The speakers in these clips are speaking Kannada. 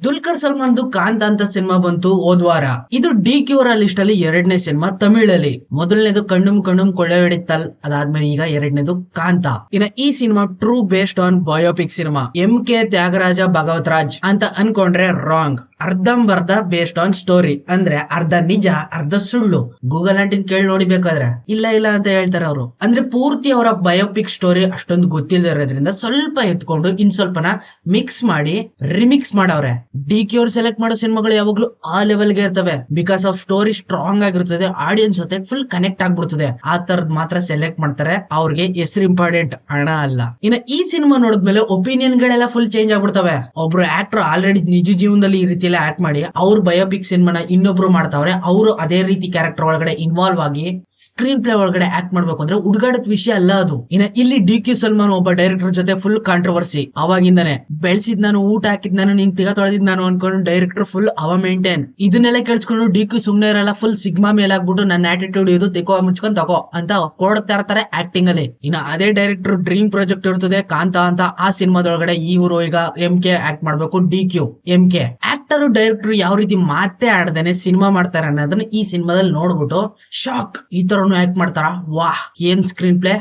ದುಲ್ಕರ್ ಸಲ್ಮಾನ್ದು ಕಾಂತ ಅಂತ ಸಿನಿಮಾ ಬಂತು ಹೋದ್ವಾರ. ಇದು DQ ಅವರ ಲಿಸ್ಟ್ ಅಲ್ಲಿ 2ನೇ ಸಿನಿಮಾ ತಮಿಳಲ್ಲಿ. ಮೊದಲನೇದು ಕಣ್ಣುಮ್ ಕೊಳ್ಳೆ ಹೊಡಿತಲ್, ಅದಾದ್ಮೇಲೆ ಈಗ 2ನೇದು ಕಾಂತ. ಇನ್ನ ಈ cinema true based on biopic cinema. MK Thyagaraja Bhagavath Raj ಅಂತ ಅನ್ಕೊಂಡ್ರೆ ರಾಂಗ್. ಅರ್ಧಂಬರ್ಧ ಬೇಸ್ಡ್ ಆನ್ ಸ್ಟೋರಿ, ಅಂದ್ರೆ ಅರ್ಧ ನಿಜ ಅರ್ಧ ಸುಳ್ಳು. ಗೂಗಲ್ ಆಂಟಿನ್ ಕೇಳಿ ನೋಡಿಬೇಕಾದ್ರೆ ಇಲ್ಲ ಅಂತ ಹೇಳ್ತಾರೆ ಅವರು. ಅಂದ್ರೆ ಪೂರ್ತಿ ಅವರ ಬಯೋಪಿಕ್ ಸ್ಟೋರಿ ಅಷ್ಟೊಂದು ಗೊತ್ತಿಲ್ಲದೆ ಇರೋದ್ರಿಂದ ಸ್ವಲ್ಪ ಎತ್ಕೊಂಡು ಇನ್ ಸ್ವಲ್ಪನ ಮಿಕ್ಸ್ ಮಾಡಿ ರಿಮಿಕ್ಸ್ ಮಾಡವ್ರೆ. DQ ಅವ್ರು ಸೆಲೆಕ್ಟ್ ಮಾಡೋ ಸಿನಿಮಾಗಳು ಯಾವಾಗ್ಲೂ ಆ ಲೆವೆಲ್ ಗೆ ಇರ್ತವೆ. ಬಿಕಾಸ್ ಆಫ್ ಸ್ಟೋರಿ ಸ್ಟ್ರಾಂಗ್ ಆಗಿರ್ತದೆ, ಆಡಿಯನ್ಸ್ ಜೊತೆ ಫುಲ್ ಕನೆಕ್ಟ್ ಆಗ್ಬಿಡ್ತದೆ. ಆ ತರದ್ ಮಾತ್ರ ಸೆಲೆಕ್ಟ್ ಮಾಡ್ತಾರೆ. ಅವ್ರಿಗೆ ಹೆಸರು ಇಂಪಾರ್ಟೆಂಟ್, ಹಣ ಅಲ್ಲ. ಇನ್ನ ಈ ಸಿನಿಮಾ ನೋಡಿದ್ಮೇಲೆ ಒಪಿನಿಯನ್ ಗಳೆಲ್ಲ ಫುಲ್ ಚೇಂಜ್ ಆಗ್ಬಿಡ್ತವೆ. ಒಬ್ರು ಆಕ್ಟರ್ ಆಲ್ರೆಡಿ ನಿಜ ಜೀವನದಲ್ಲಿ ಈ ರೀತಿ ಆಕ್ಟ್ ಮಾಡಿ ಅವ್ರ ಬಯೋಪಿಕ್ ಸಿನಿಮಾನ ಇನ್ನೊಬ್ರು ಮಾಡ್ತಾವ್ರೆ. ಅವರು ಅದೇ ರೀತಿ ಕ್ಯಾರೆಕ್ಟರ್ ಒಳಗಡೆ ಇನ್ವಾಲ್ವ್ ಆಗಿ ಸ್ಕ್ರೀನ್ ಪ್ಲೇ ಒಳಗಡೆ ಆಕ್ಟ್ ಮಾಡ್ಬೇಕು ಅಂದ್ರೆ ಹುಡುಗಾಡದ ವಿಷಯ ಅಲ್ಲ ಅದು. ಇನ್ನ ಇಲ್ಲಿ DQ ಸಲ್ಮಾನ್ ಒಬ್ಬ ಡೈರೆಕ್ಟರ್ ಜೊತೆ ಫುಲ್ ಕಾಂಟ್ರವರ್ಸಿ. ಅವಾಗಿಂದಾನೆ ಬೆಳೆಸಿದ್ ನಾನು, ಊಟ ಹಾಕಿದ್ ನಾನು, ನಿನ್ ತಿಗ ತೊಳೆದಿದ್ ನಾನು ಅನ್ಕೊಂಡು ಡೈರೆಕ್ಟರ್ ಫುಲ್ ಅವ ಮೇಂಟೈನ್. ಇದನ್ನೆಲ್ಲ ಕೇಳಿಸ್ಕೊಂಡು DQ ಸುಮ್ನೆ ಇರಲ್ಲ, ಫುಲ್ ಸಿಗ್ಮಾ ಮೇಲೆ ಆಗ್ಬಿಟ್ಟು ನನ್ನ ಆಟಿಟ್ಯೂಡ್ ಇದು ತೆಕೋ ಮುಚ್ಕೊಂಡ್ ತಗೋ ಅಂತ ಕೊಡ್ತಾ ಇರ್ತಾರೆ ಆಕ್ಟಿಂಗ್ ಅಲ್ಲಿ. ಇನ್ನ ಅದೇ ಡೈರೆಕ್ಟರ್ ಡ್ರೀಮ್ ಪ್ರಾಜೆಕ್ಟ್ ಇರ್ತದೆ ಕಾಂತ ಅಂತ. ಆ ಸಿನಿಮಾದೊಳಗಡೆ ಇವರು ಈಗ MK ಆಕ್ಟ್ ಮಾಡ್ಬೇಕು. DQ MK ಆಕ್ಟರ್ ಡೈರೆಕ್ಟರ್ ಯಾವ ರೀತಿ ಮಾತೇ ಆಡದೇನೆ ಸಿನಿಮಾ ಮಾಡ್ತಾರೆ ಅನ್ನೋದನ್ನ ಈ ಸಿನಿಮಾದಲ್ಲಿ ನೋಡ್ಬಿಟ್ಟು ಶಾಕ್. ಈ ತರನು ಆಕ್ಟ್ ಮಾಡ್ತಾರ, ವಾಹ್ ಏನ್ ಸ್ಕ್ರೀನ್ ಪ್ಲೇ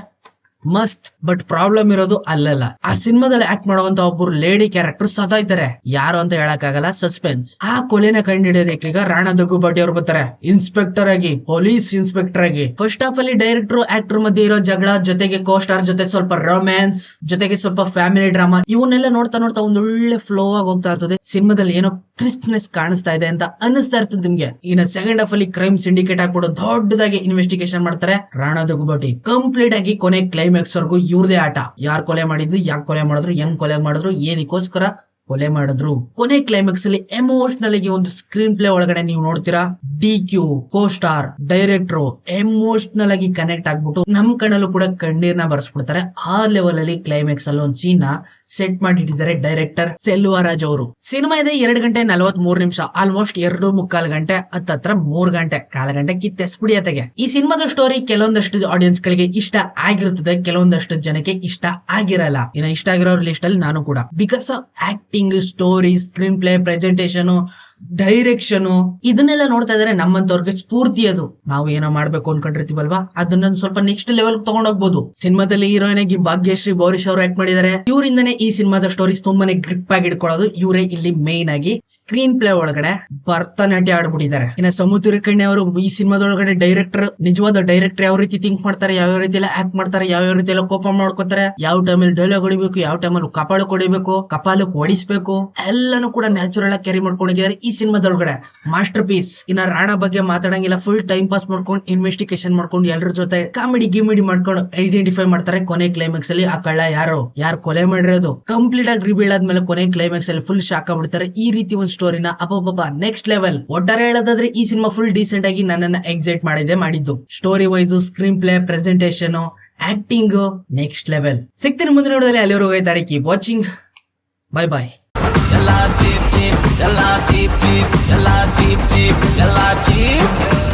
ಮಸ್ತ್. ಬಟ್ ಪ್ರಾಬ್ಲಮ್ ಇರೋದು ಅಲ್ಲಲ್ಲ. ಆ ಸಿನಿಮಾದಲ್ಲಿ ಆಕ್ಟ್ ಮಾಡುವಂತ ಒಬ್ಬರು ಲೇಡಿ ಕ್ಯಾರೆಕ್ಟರ್ ಸತಾಯ್ತಾರೆ. ಯಾರು ಅಂತ ಹೇಳಕ್ ಆಗಲ್ಲ, ಸಸ್ಪೆನ್ಸ್. ಆ ಕೊಲೆನ ಕಂಡಿಡಿಯೋದಕ್ಕೆ ಈಗ ರಾಣಾ ದಗ್ಗುಬಾಟಿ ಅವ್ರು ಬರ್ತಾರೆ ಇನ್ಸ್ಪೆಕ್ಟರ್ ಆಗಿ, ಪೊಲೀಸ್ ಇನ್ಸ್ಪೆಕ್ಟರ್ ಆಗಿ. ಫಸ್ಟ್ ಹಾಫ್ ಅಲ್ಲಿ ಡೈರೆಕ್ಟರ್ ಆಕ್ಟರ್ ಮಧ್ಯೆ ಇರೋ ಜಗಳ, ಜೊತೆಗೆ ಕೋಸ್ಟಾರ್ ಜೊತೆ ಸ್ವಲ್ಪ ರೊಮ್ಯಾನ್ಸ್, ಜೊತೆಗೆ ಸ್ವಲ್ಪ ಫ್ಯಾಮಿಲಿ ಡ್ರಾಮಾ, ಇವನ್ನೆಲ್ಲ ನೋಡ್ತಾ ಒಂದೊಳ್ಳೆ ಫ್ಲೋ ಆಗಿ ಹೋಗ್ತಾ ಇರ್ತದೆ. ಸಿನಿಮಾದಲ್ಲಿ ಏನೋ ಕ್ರಿಸ್ಪ್ನೆಸ್ ಕಾಣಿಸ್ತಾ ಇದೆ ಅಂತ ಅನಿಸ್ತಾ ಇರ್ತದೆ ನಿಮ್ಗೆ. ಇನ್ನ ಸೆಕೆಂಡ್ ಹಾಫ್ ಅಲ್ಲಿ ಕ್ರೈಮ್ ಸಿಂಡಿಕೇಟ್ ಹಾಕ್ಬಿಟ್ಟು ದೊಡ್ಡದಾಗಿ ಇನ್ವೆಸ್ಟಿಗೇಷನ್ ಮಾಡ್ತಾರೆ ರಾಣಾ ದಗ್ಗುಬಾಟಿ. ಕಂಪ್ಲೀಟ್ ಆಗಿ ಕೊನೆ ಕ್ಲೈಮ್ಯಾಕ್ಸ್ ವರ್ಗು ಇವ್ರದೇ ಆಟ. ಯಾರು ಕೊಲೆ ಮಾಡಿದ್ರು, ಯಾಕೆ ಕೊಲೆ ಮಾಡಿದ್ರು, ಹೆಂಗ್ ಕೊಲೆ ಮಾಡಿದ್ರು, ಏನಕ್ಕೋಸ್ಕರ ಕೊಲೆ ಮಾಡಿದ್ರು. ಕೊನೆ ಕ್ಲೈಮ್ಯಾಕ್ಸ್ ಅಲ್ಲಿ ಎಮೋಷನಲ್ ಆಗಿ ಒಂದು ಸ್ಕ್ರೀನ್ ಪ್ಲೇ ಒಳಗಡೆ ನೀವು ನೋಡ್ತೀರಾ DQ ಕೋಸ್ಟಾರ್ ಡೈರೆಕ್ಟರ್ ಎಮೋಷನಲ್ ಆಗಿ ಕನೆಕ್ಟ್ ಆಗ್ಬಿಟ್ಟು ನಮ್ ಕಣ್ಣಲ್ಲೂ ಕೂಡ ಕಣ್ಣೀರ್ನ ಬರ್ಸ್ಬಿಡ್ತಾರೆ. ಆ ಲೆವೆಲ್ ಅಲ್ಲಿ ಕ್ಲೈಮ್ಯಾಕ್ಸ್ ಅಲ್ಲಿ ಒಂದು ಸೀನ್ ನ ಸೆಟ್ ಮಾಡಿಟ್ಟಿದ್ದಾರೆ ಡೈರೆಕ್ಟರ್ ಸೆಲ್ವರಾಜ್ ಅವರು. ಸಿನಿಮಾ ಇದೆ 2 ಗಂಟೆ 43 ನಿಮಿಷ, ಆಲ್ಮೋಸ್ಟ್ 2.25 ಗಂಟೆ, ಹತ್ತತ್ರ 3 ಗಂಟೆ, ಕಾಲ ಗಂಟೆ ಕಿತ್ತೆಸ್ಬಿಡಿಯತೆಗೆ. ಈ ಸಿನಿಮಾದ ಸ್ಟೋರಿ ಕೆಲವೊಂದಷ್ಟು ಆಡಿಯನ್ಸ್ ಗಳಿಗೆ ಇಷ್ಟ ಆಗಿರುತ್ತದೆ, ಕೆಲವೊಂದಷ್ಟು ಜನಕ್ಕೆ ಇಷ್ಟ ಆಗಿರಲ್ಲ. ಇನ್ನ ಇಷ್ಟ ಆಗಿರೋ ಲಿಸ್ಟ್ ಅಲ್ಲಿ ನಾನು ಕೂಡ. Because of acting, story, screen play, presentation, direction, ಇದನ್ನೆಲ್ಲ ನೋಡ್ತಾ ಇದಾರೆ ನಮ್ಮಂತವ್ರಿಗೆ ಸ್ಫೂರ್ತಿ. ಅದು ನಾವು ಏನೋ ಮಾಡ್ಬೇಕು ಅನ್ಕೊಂಡಿರ್ತೀವಲ್ವಾ, ಅದನ್ನ ಸ್ವಲ್ಪ ನೆಕ್ಸ್ಟ್ ಲೆವೆಲ್ ತಗೊಂಡೋಗ್ಬೋದು. ಸಿನಿಮಾದಲ್ಲಿ ಹೀರೋಯಿನ್ ಆಗಿ ಭಾಗ್ಯಶ್ರೀ ಬೋರಿಶ್ ಅವರು ಆಕ್ಟ್ ಮಾಡಿದ್ದಾರೆ. ಇವರಿಂದನೇ ಈ ಸಿನಿಮಾದ ಸ್ಟೋರೀಸ್ ತುಂಬಾನೇ ಗ್ರಿಪ್ ಆಗಿ ಇಟ್ಕೊಳ್ಳೋದು. ಇವರೇ ಇಲ್ಲಿ ಮೇನ್ ಆಗಿ ಸ್ಕ್ರೀನ್ ಪ್ಲೇ ಒಳಗಡೆ ಭರತನಾಟ್ಯ ಆಡ್ಬಿಟ್ಟಿದ್ದಾರೆ. ಇನ್ನ ಸಮುದ್ರ ಕಣ್ಣೆ ಅವರು ಈ ಸಿನಿಮಾದೊಳಗಡೆ ಡೈರೆಕ್ಟರ್, ನಿಜವಾದ ಡೈರೆಕ್ಟರ್ ಯಾವ ರೀತಿ ಥಿಂಕ್ ಮಾಡ್ತಾರೆ, ಯಾವ ರೀತಿ ಎಲ್ಲ ಆಕ್ಟ್ ಮಾಡ್ತಾರೆ, ಯಾವ ರೀತಿ ಎಲ್ಲ ಕೋಪ ಮಾಡ್ಕೋತಾರೆ, ಯಾವ ಟೈಮಲ್ಲಿ ಡೈಲಾಗ್ ಹೊಡಿಬೇಕು, ಯಾವ ಟೈಮಲ್ಲಿ ಕಪಾಳಕ್ಕೆ ಹೊಡಿಬೇಕು, ಕಪಾಲಕ್ಕೆ ಹೊಡಿಸ್ಬೇಕು, ಎಲ್ಲಾನು ಕೂಡ ನ್ಯಾಚುರಲ್ ಆಗಿ ಕ್ಯಾರಿ ಮಾಡ್ಕೊಂಡಿದ್ದಾರೆ ಈ ಸಿನಿಮಾದೊಳಗಡೆ. Master piece. ಇನ್ನ ರಾಣಾ ಬಗ್ಗೆ ಮಾತಾಡಂಗಿಲ್ಲ, ಫುಲ್ ಟೈಮ್ ಪಾಸ್ ಮಾಡ್ಕೊಂಡು ಇನ್ವೆಸ್ಟಿಗೇಷನ್ ಮಾಡ್ಕೊಂಡು ಎಲ್ಲರ ಜೊತೆ ಗಿಮಿಡಿ ಮಾಡ್ಕೊಂಡು ಐಡೆಂಟಿಫೈ ಮಾಡ್ತಾರೆ. ಕೊನೆ ಕ್ಲೈಮ್ಯಾಕ್ಸ್ ಅಲ್ಲಿ ಆ ಕಳ್ಳ ಯಾರು ಕೊಲೆ ಮಾಡಿರೋದು ಕಂಪ್ಲೀಟ್ ಆಗಿ ರಿವೀಲ್ ಆದ್ಮೇಲೆ ಕೊನೆ ಕ್ಲೈಮ್ಯಾಕ್ಸ್ ಅಲ್ಲಿ ಫುಲ್ ಶಾಕ್ ಆಗ್ಬಿಡ್ತಾರೆ. ಈ ರೀತಿ ಒಂದು ಸ್ಟೋರಿನ ಅಬ್ಬಬ್ಬ ನೆಕ್ಸ್ಟ್ ಲೆವೆಲ್. ಒಟ್ಟಾರೆ ಹೇಳೋದಾದ್ರೆ ಈ ಸಿನಿಮಾ ಫುಲ್ ಡೀಸೆಂಟ್ ಆಗಿ ನನ್ನನ್ನ ಎಕ್ಸೈಟ್ ಮಾಡಿದ್ದು. Story wise, screen play, presentation, acting next level. ಸಿಗ್ತೀನಿ ಮುಂದೆ ನೋಡಿದ್ರೆ, ಅಲ್ಲಿವರೆಗೂ ಹೋಗ್ತಾರೆ. Keep watching. ಬೈ. ಎಲ್ಲ ಚೀಪ್